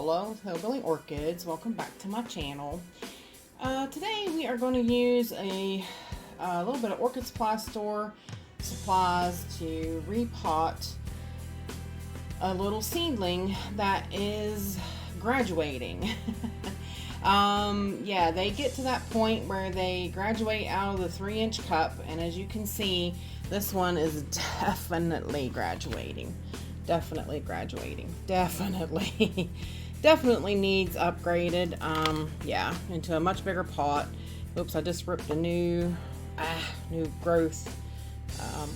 Paula with Hillbilly Orchids. Welcome back to my channel. Today we are going to use a little bit of Orchid Supply Store supplies to repot a little seedling that is graduating. Yeah, they get to that point where they graduate out of the 3-inch cup, and as you can see, this one is definitely graduating. Definitely needs upgraded. Yeah, into a much bigger pot. Oops, I just ripped a new growth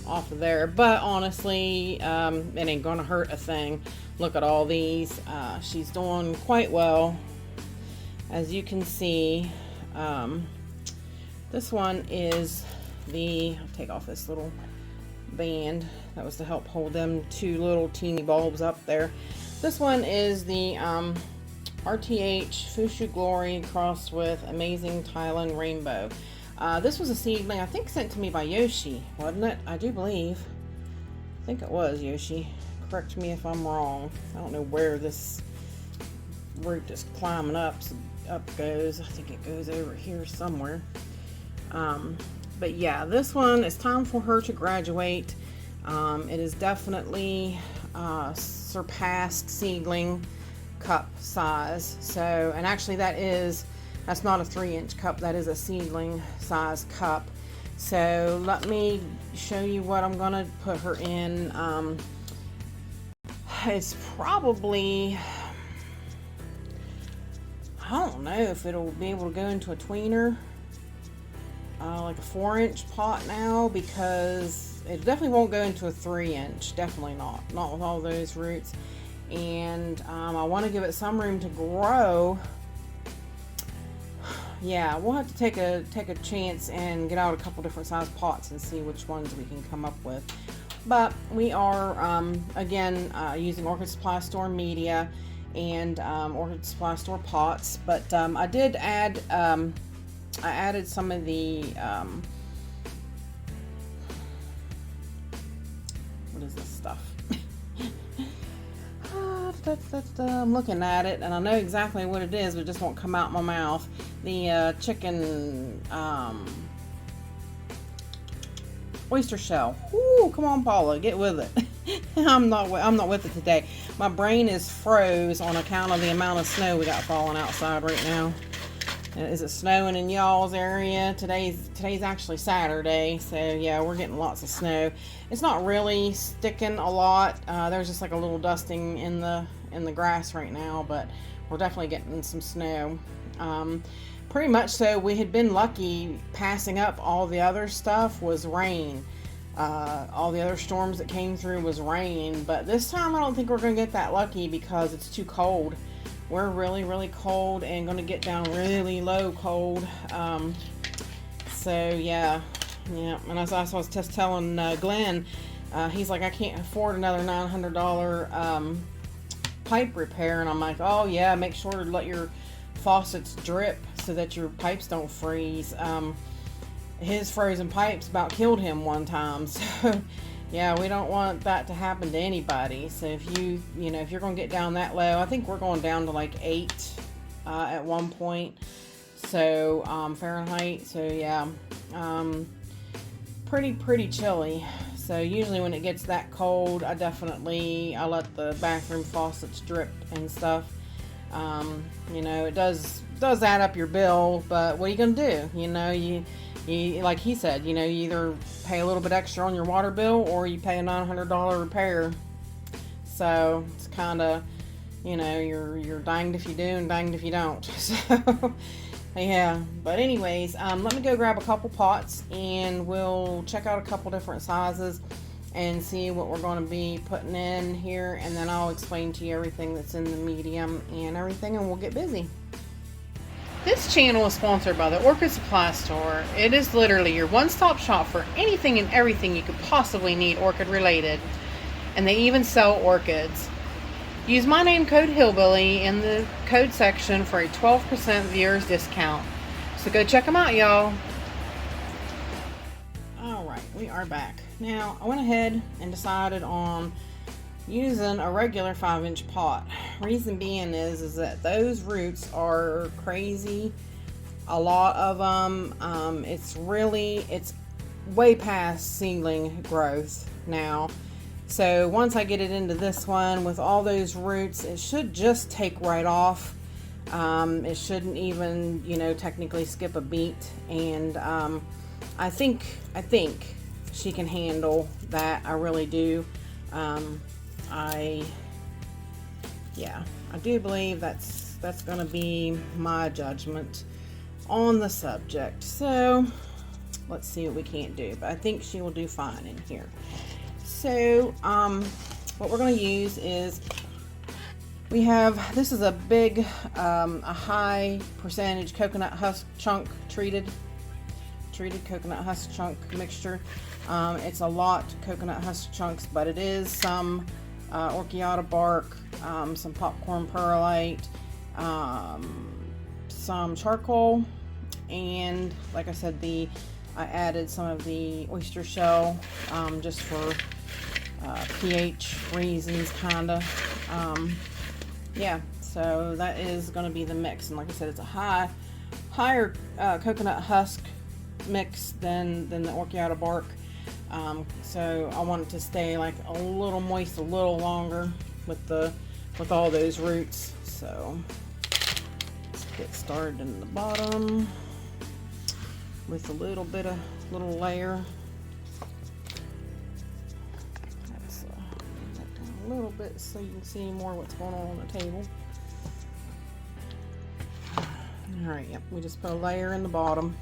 off of there, but honestly, it ain't gonna hurt a thing. Look at all these. She's doing quite well, as you can see. This one is I'll take off this little band that was to help hold them two little teeny bulbs up there. This one is the RTH Fushu Glory crossed with Amazing Thailand Rainbow. This was a seedling, I think, sent to me by Yoshi, wasn't it? I do believe. I think it was Yoshi. Correct me if I'm wrong. I don't know where this root is climbing up goes. I think it goes over here somewhere. But yeah, this one, it's time for her to graduate. It is definitely surpassed seedling cup size. So, and actually that's not a 3-inch cup, that is a seedling size cup. So let me show you what I'm gonna put her in. It's probably, I don't know if it'll be able to go into a tweener, like a 4-inch pot now, because it definitely won't go into a 3-inch. Definitely not with all those roots. And I want to give it some room to grow. Yeah, we'll have to take a chance and get out a couple different size pots and see which ones we can come up with. But we are again using Orchid Supply Store media and Orchid Supply Store pots. But I did add I added some of the what is this stuff? I'm looking at it and I know exactly what it is, but it just won't come out my mouth. The chicken oyster shell. Ooh, come on, Paula, get with it. I'm not with it today. My brain is froze on account of the amount of snow we got falling outside right now. Is it snowing in y'all's area? Today's actually Saturday, so yeah, we're getting lots of snow. It's not really sticking a lot. There's just like a little dusting in the grass right now, but we're definitely getting some snow. Pretty much so. We had been lucky. Passing up all the other stuff was rain. All the other storms that came through was rain, but this time I don't think we're gonna get that lucky because it's too cold. We're really cold and going to get down really low cold. So yeah. And as I was just telling Glenn, he's like, I can't afford another $900 pipe repair. And I'm like, oh yeah, make sure to let your faucets drip so that your pipes don't freeze. His frozen pipes about killed him one time. So yeah, we don't want that to happen to anybody. So if if you're going to get down that low, I think we're going down to like 8 at one point. So Fahrenheit. So yeah, pretty chilly. So usually when it gets that cold, I let the bathroom faucets drip and stuff. It does add up your bill, but what are you going to do? You, like he said, you either pay a little bit extra on your water bill or you pay a $900 repair. So it's kind of, you're danged if you do and danged if you don't. So yeah, but anyways, let me go grab a couple pots and we'll check out a couple different sizes and see what we're going to be putting in here, and then I'll explain to you everything that's in the medium and everything, and we'll get busy. This channel is sponsored by the Orchid Supply Store. It is literally your one-stop shop for anything and everything you could possibly need orchid related. And they even sell orchids. Use my name code Hillbilly in the code section for a 12% viewers discount. So go check them out, y'all. Alright, we are back. Now, I went ahead and decided on using a regular 5-inch pot. Reason being is that those roots are crazy. A lot of them. It's way past seedling growth now. So once I get it into this one with all those roots, it should just take right off. It shouldn't even, technically skip a beat. And I think she can handle that. I really do. I do believe that's going to be my judgment on the subject. So let's see what we can't do, but I think she will do fine in here. So what we're going to use is, this is a big a high percentage coconut husk chunk treated coconut husk chunk mixture. It's a lot coconut husk chunks, but it is some orchiata bark, some popcorn perlite, some charcoal, and like I said, I added some of the oyster shell just for pH reasons, kinda. So that is going to be the mix, and like I said, it's a higher coconut husk mix than the orchiata bark. So I want it to stay like a little moist a little longer with all those roots. So let's get started in the bottom with a little layer. Let's bring that down a little bit so you can see more what's going on the table. Alright, yep, we just put a layer in the bottom.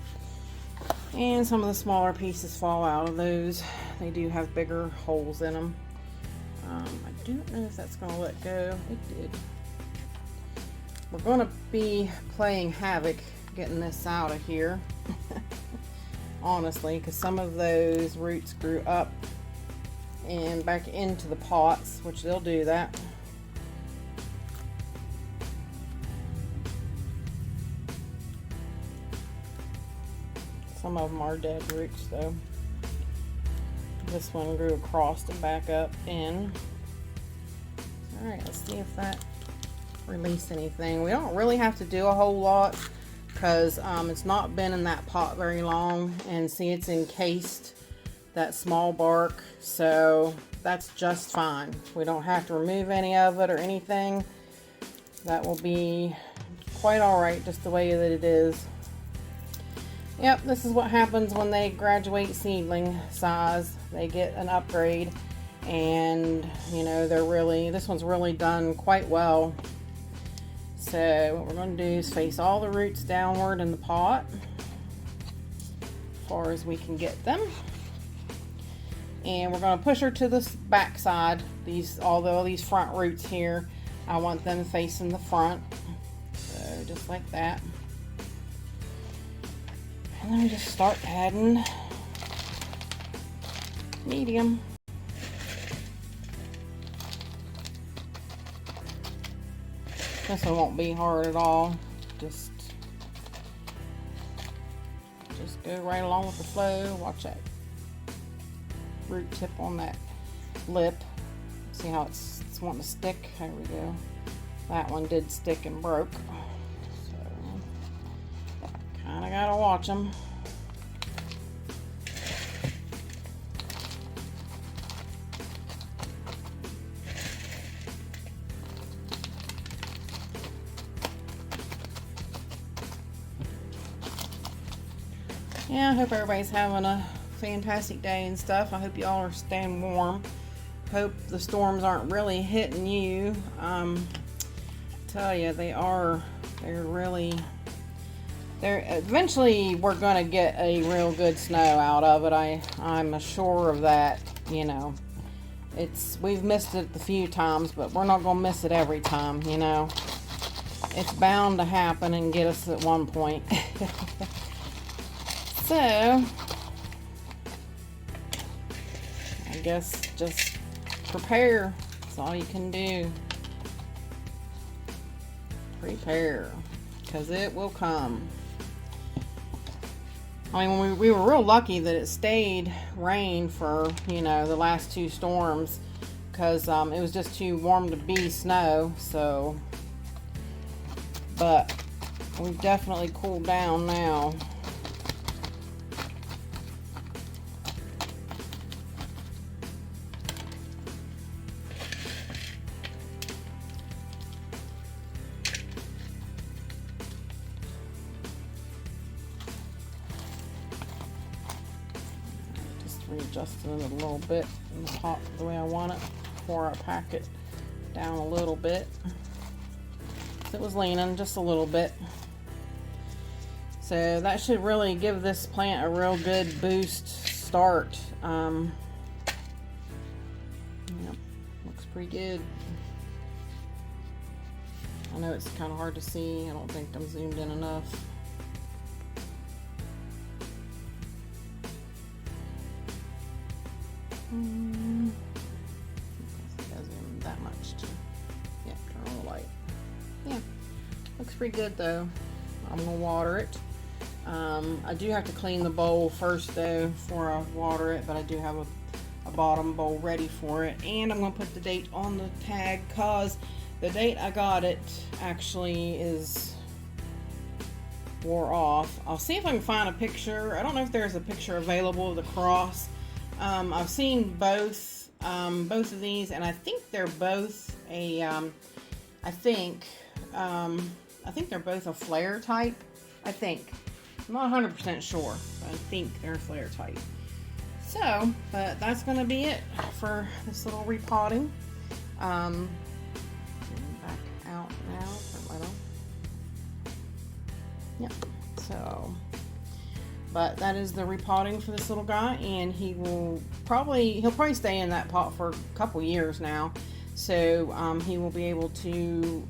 And some of the smaller pieces fall out of those. They do have bigger holes in them. I don't know if that's going to let go. It did. We're going to be playing havoc getting this out of here. Honestly, because some of those roots grew up and back into the pots, which they'll do that. Some of them are dead roots though. This one grew across and back up in. Alright, let's see if that released anything. We don't really have to do a whole lot because it's not been in that pot very long, and see, it's encased that small bark, so that's just fine. We don't have to remove any of it or anything. That will be quite alright just the way that it is. Yep, this is what happens when they graduate seedling size. They get an upgrade, and this one's really done quite well. So what we're going to do is face all the roots downward in the pot as far as we can get them. And we're going to push her to the back side. Although these front roots here, I want them facing the front. So just like that. And then we just start adding medium. This one won't be hard at all. Just go right along with the flow. Watch that root tip on that lip. See how it's wanting to stick? There we go. That one did stick and broke. Kind of gotta watch them. Yeah, I hope everybody's having a fantastic day and stuff. I hope y'all are staying warm. Hope the storms aren't really hitting you. Tell you, eventually we're gonna get a real good snow out of it. I'm sure of that. We've missed it a few times, but we're not gonna miss it every time. It's bound to happen and get us at one point. So I guess just prepare. That's all you can do. Prepare, because it will come. I mean, we were real lucky that it stayed rain for, the last two storms, because it was just too warm to be snow. So, but we've definitely cooled down now. Readjusting it a little bit in the pot the way I want it before I pack it down a little bit. It was leaning just a little bit. So that should really give this plant a real good boost start. Yep, looks pretty good. I know it's kind of hard to see. I don't think I'm zoomed in enough. That much too. Yeah, turn on the light. Yeah, looks pretty good though. I'm gonna water it. I do have to clean the bowl first though before I water it, but I do have a bottom bowl ready for it. And I'm gonna put the date on the tag because the date I got it actually is wore off. I'll see if I can find a picture. I don't know if there's a picture available of the cross. I've seen both of these, and I think they're both a, I think they're both a flare type. I think. I'm not 100% sure, but I think they're a flare type. So, but that's going to be it for this little repotting. Back out now. Turn the light on. Yep. So. But that is the repotting for this little guy, and he'll probably stay in that pot for a couple years now. So he will be able to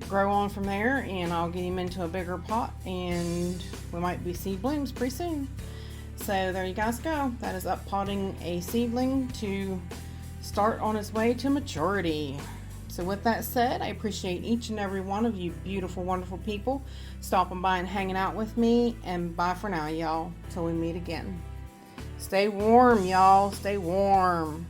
grow on from there, and I'll get him into a bigger pot, and we might be seed blooms pretty soon. So there you guys go. That is up potting a seedling to start on his way to maturity. So with that said, I appreciate each and every one of you beautiful, wonderful people stopping by and hanging out with me. And bye for now, y'all. Till we meet again. Stay warm, y'all. Stay warm.